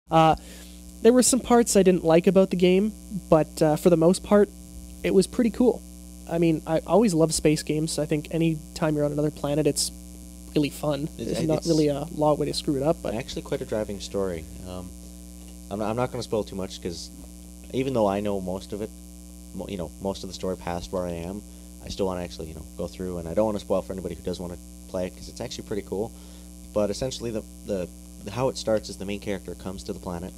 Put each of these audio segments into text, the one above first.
There were some parts I didn't like about the game, but for the most part, it was pretty cool. I mean, I always love space games. I think any time you're on another planet, it's really fun. It's not really a long way to screw it up, but actually quite a driving story. I'm not going to spoil too much because even though I know most of it, most of the story past where I am, I still want to actually go through, and I don't want to spoil for anybody who does want to play it because it's actually pretty cool. But essentially, the how it starts is the main character comes to the planet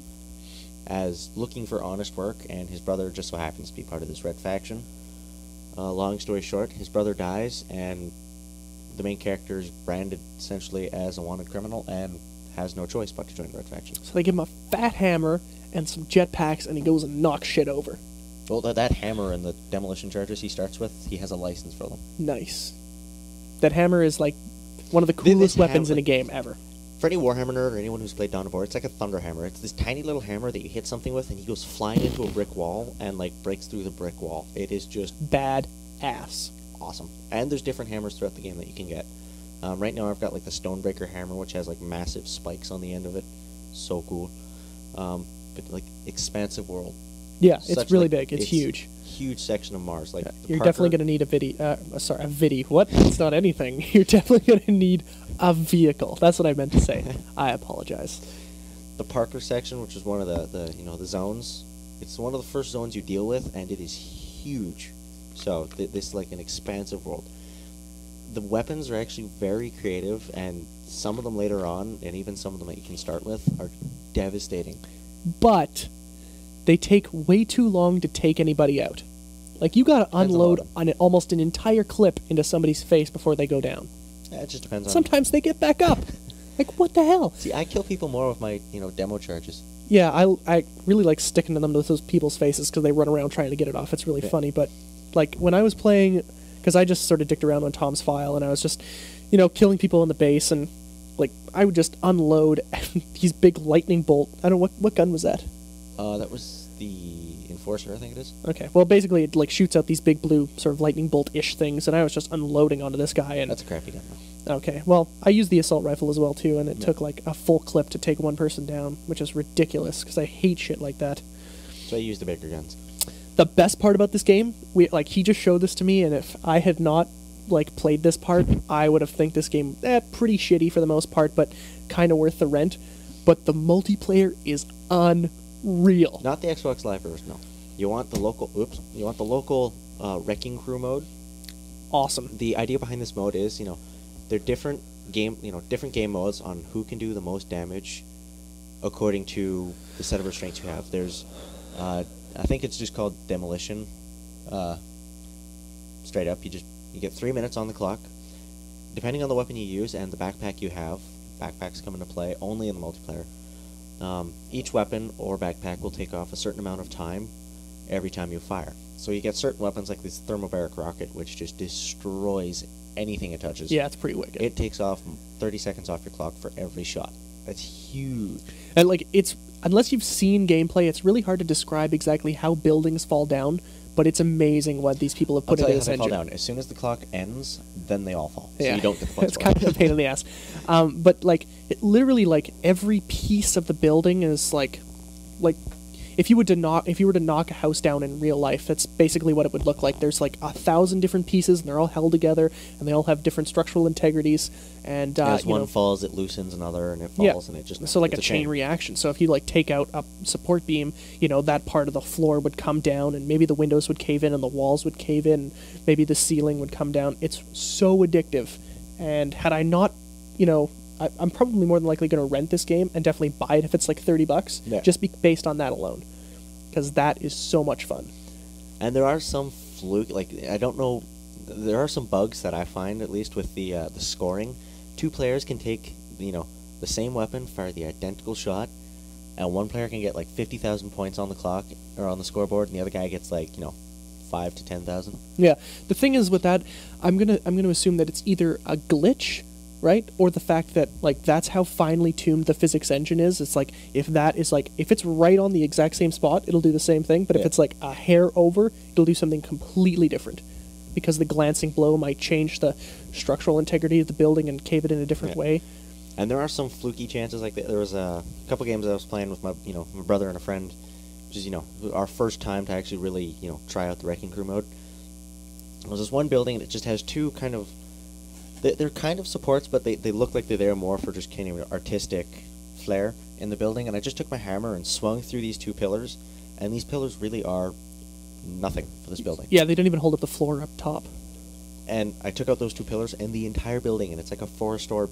as looking for honest work, and his brother just so happens to be part of this red faction. Long story short, his brother dies, and the main character is branded essentially as a wanted criminal and has no choice but to join the red faction. So they give him a fat hammer and some jetpacks, and he goes and knocks shit over. Well, that hammer and the demolition charges he starts with, he has a license for them. Nice. That hammer is like one of the coolest weapons in a game ever. For any Warhammer nerd or anyone who's played Dawn of War, it's like a thunder hammer. It's this tiny little hammer that you hit something with, and he goes flying into a brick wall and breaks through the brick wall. It is just bad ass. Awesome. And there's different hammers throughout the game that you can get. Right now I've got the Stonebreaker hammer, which has massive spikes on the end of it. So cool. But expansive world. Yeah, it's really big. It's huge. Huge section of Mars. You're definitely going to need a vidi. What? It's not anything. You're definitely going to need a vehicle. That's what I meant to say. I apologize. The Parker section, which is one of the zones, it's one of the first zones you deal with, and it is huge. So this is an expansive world. The weapons are actually very creative, and some of them later on, and even some of them that you can start with, are devastating. But they take way too long to take anybody out. You gotta unload almost an entire clip into somebody's face before they go down. Yeah, it just depends on... Sometimes they get back up. What the hell? See, I kill people more with my, demo charges. Yeah, I really like sticking to them with those people's faces because they run around trying to get it off. It's really funny, but when I was playing, because I just sort of dicked around on Tom's file, and I was just, killing people in the base, and I would just unload these big lightning bolt. I don't know what gun was that. That was the Enforcer, I think it is. Okay, well, basically it shoots out these big blue sort of lightning bolt-ish things, and I was just unloading onto this guy. And that's a crappy gun, though. Okay, well, I used the assault rifle as well too, and it took a full clip to take one person down, which is ridiculous because I hate shit like that. So I used the bigger guns. The best part about this game, he just showed this to me, and if I had not played this part, I would have think this game pretty shitty for the most part, but kind of worth the rent. But the multiplayer is unreal. Not the Xbox Live version, no. You want the local. You want the local wrecking crew mode. Awesome. The idea behind this mode is, they're different game modes on who can do the most damage, according to the set of restraints you have. There's, I think it's just called demolition. Straight up, you get 3 minutes on the clock, depending on the weapon you use and the backpack you have. Backpacks come into play only in the multiplayer. Each weapon or backpack will take off a certain amount of time every time you fire. So you get certain weapons like this thermobaric rocket, which just destroys anything it touches. Yeah, it's pretty wicked. It takes off 30 seconds off your clock for every shot. That's huge. And unless you've seen gameplay, it's really hard to describe exactly how buildings fall down, but it's amazing what these people have put into this engine. Fall down. As soon as the clock ends, then they all fall. So you don't get the points. It's kind of a pain in the ass. But it literally every piece of the building is if you were to knock a house down in real life, that's basically what it would look like. There's 1,000 different pieces, and they're all held together, and they all have different structural integrities. And as one falls, it loosens another, and it falls, and it just... So a chain reaction. So if you take out a support beam, that part of the floor would come down, and maybe the windows would cave in, and the walls would cave in, and maybe the ceiling would come down. It's so addictive. And had I not, I'm probably more than likely going to rent this game and definitely buy it if it's $30, just based on that alone, because that is so much fun. And there are some fluke, I don't know, there are some bugs that I find, at least with the scoring. Two players can take the same weapon, fire the identical shot, and one player can get 50,000 points on the clock or on the scoreboard, and the other guy gets 5 to 10,000. Yeah, the thing is with that, I'm gonna assume that it's either a glitch, right, or the fact that that's how finely tuned the physics engine is. It's if it's right on the exact same spot, it'll do the same thing. But if it's a hair over, it'll do something completely different, because the glancing blow might change the structural integrity of the building and cave it in a different way. And there are some fluky chances. Like there was a couple games I was playing with my brother and a friend, which is our first time to actually really try out the Wrecking Crew mode. There's this one building that just has two kind of they're kind of supports, but they look like they're there more for just kind of artistic flair in the building. And I just took my hammer and swung through these two pillars, and these pillars really are nothing for this building. Yeah, they don't even hold up the floor up top. And I took out those two pillars, and the entire building, and it's like a four-story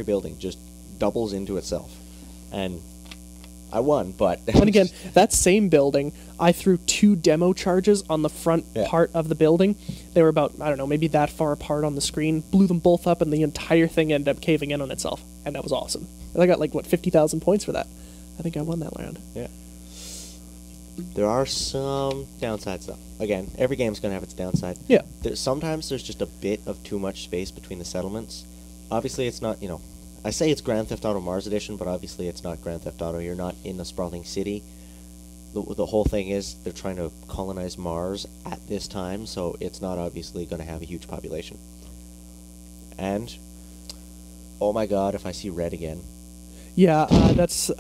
building, just doubles into itself. And I won, but... And again, that same building, I threw 2 demo charges on the front part of the building. They were about, I don't know, maybe that far apart on the screen, blew them both up, and the entire thing ended up caving in on itself. And that was awesome. And I got, 50,000 points for that. I think I won that round. Yeah. There are some downsides, though. Again, every game's going to have its downside. Yeah. Sometimes there's just a bit of too much space between the settlements. Obviously, it's not, I say it's Grand Theft Auto Mars Edition, but obviously it's not Grand Theft Auto. You're not in a sprawling city. The whole thing is they're trying to colonize Mars at this time, so it's not obviously going to have a huge population. And, oh my god, if I see red again. Yeah, that's...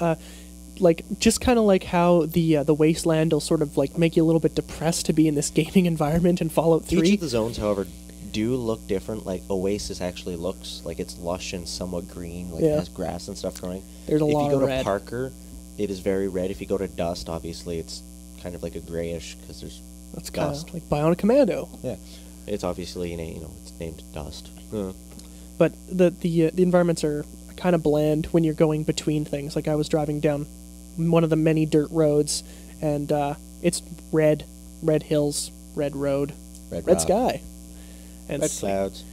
just kind of like how the Wasteland will sort of make you a little bit depressed to be in this gaming environment in Fallout 3. Each of the zones, however, do look different. Like Oasis actually looks like it's lush and somewhat green, it has grass and stuff growing. There's a lot of red. If you go to Parker, it is very red. If you go to Dust, obviously it's kind of like a grayish because there's that's dust. Kind of like Bionic Commando. Yeah, it's obviously it's named Dust. But the environments are kind of bland when you're going between things. Like I was driving down one of the many dirt roads, and it's red hills, red road, red sky, and red clouds.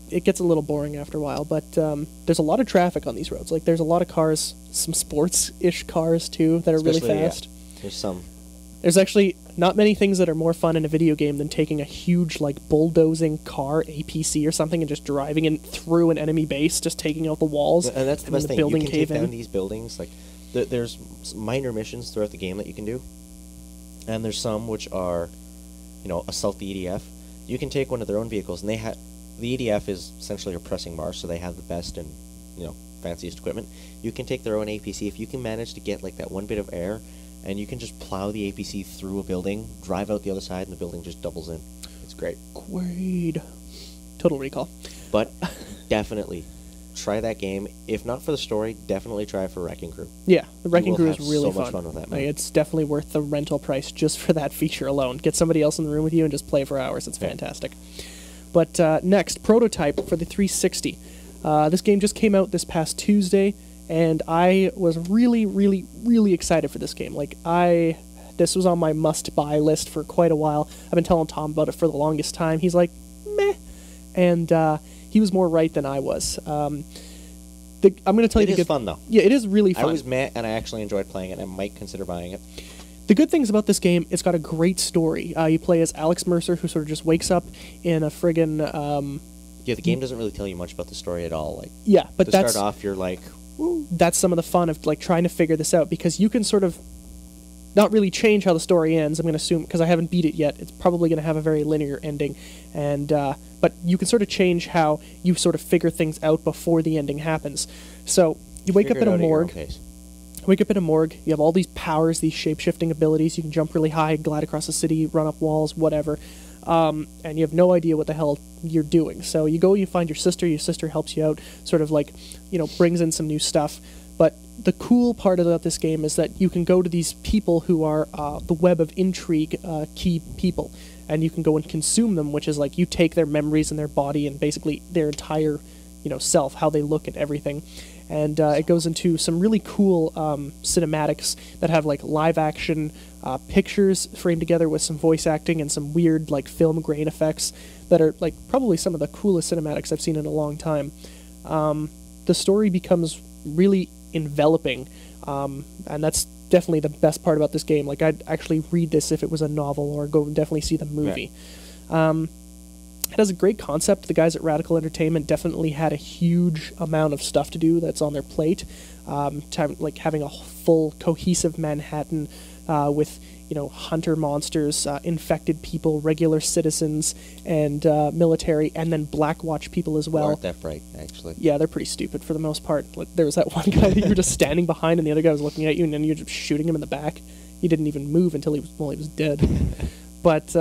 It gets a little boring after a while, but there's a lot of traffic on these roads. There's a lot of cars, some sports-ish cars too that are really fast. Yeah. There's some. There's actually not many things that are more fun in a video game than taking a huge bulldozing car, APC or something, and just driving it through an enemy base, just taking out the walls. And that's the best thing. You can take down these buildings there's minor missions throughout the game that you can do, and there's some which are, assault the EDF. You can take one of their own vehicles, and the EDF is essentially oppressing Mars, so they have the best and fanciest equipment. You can take their own APC if you can manage to get that one bit of air, and you can just plow the APC through a building, drive out the other side, and the building just doubles in. It's great. Great. Total Recall. But definitely. Try that game. If not for the story, definitely try it for Wrecking Crew. Yeah, the Wrecking Crew is really so fun. Much fun with that. It's definitely worth the rental price just for that feature alone. Get somebody else in the room with you and just play for hours. It's fantastic. But next, Prototype for the 360. This game just came out this past Tuesday, and I was really, really, really excited for this game. This was on my must-buy list for quite a while. I've been telling Tom about it for the longest time. He's like, meh. And he was more right than I was. I'm going to tell you... It is fun, though. Yeah, it is really fun. I was meh, and I actually enjoyed playing it. I might consider buying it. The good things about this game, it's got a great story. You play as Alex Mercer, who sort of just wakes up in a friggin'... the game doesn't really tell you much about the story at all. Yeah, but to start off, you're like... Woo. That's some of the fun of trying to figure this out, because you can sort of not really change how the story ends, I'm going to assume, because I haven't beat it yet. It's probably going to have a very linear ending, and but you can sort of change how you sort of figure things out before the ending happens. So you wake up in a morgue. Wake up in a morgue. You have all these powers, these shape-shifting abilities. You can jump really high, glide across the city, run up walls, whatever. And you have no idea what the hell you're doing. So you go, you find your sister helps you out, sort of brings in some new stuff. But the cool part about this game is that you can go to these people who are the web of intrigue key people, and you can go and consume them, which is you take their memories and their body and basically their entire self, how they look at everything. And it goes into some really cool cinematics that have live action pictures framed together with some voice acting and some weird film grain effects that are probably some of the coolest cinematics I've seen in a long time. The story becomes really enveloping, and that's definitely the best part about this game. I'd actually read this if it was a novel, or go definitely see the movie. Right. It has a great concept. The guys at Radical Entertainment definitely had a huge amount of stuff to do that's on their plate. Having a full, cohesive Manhattan with hunter monsters, infected people, regular citizens, and military, and then Blackwatch people as well. Aren't that bright, actually? Yeah, they're pretty stupid for the most part. Like, there was that one guy that you were just standing behind, and the other guy was looking at you, and then you're just shooting him in the back. He didn't even move until he was dead. But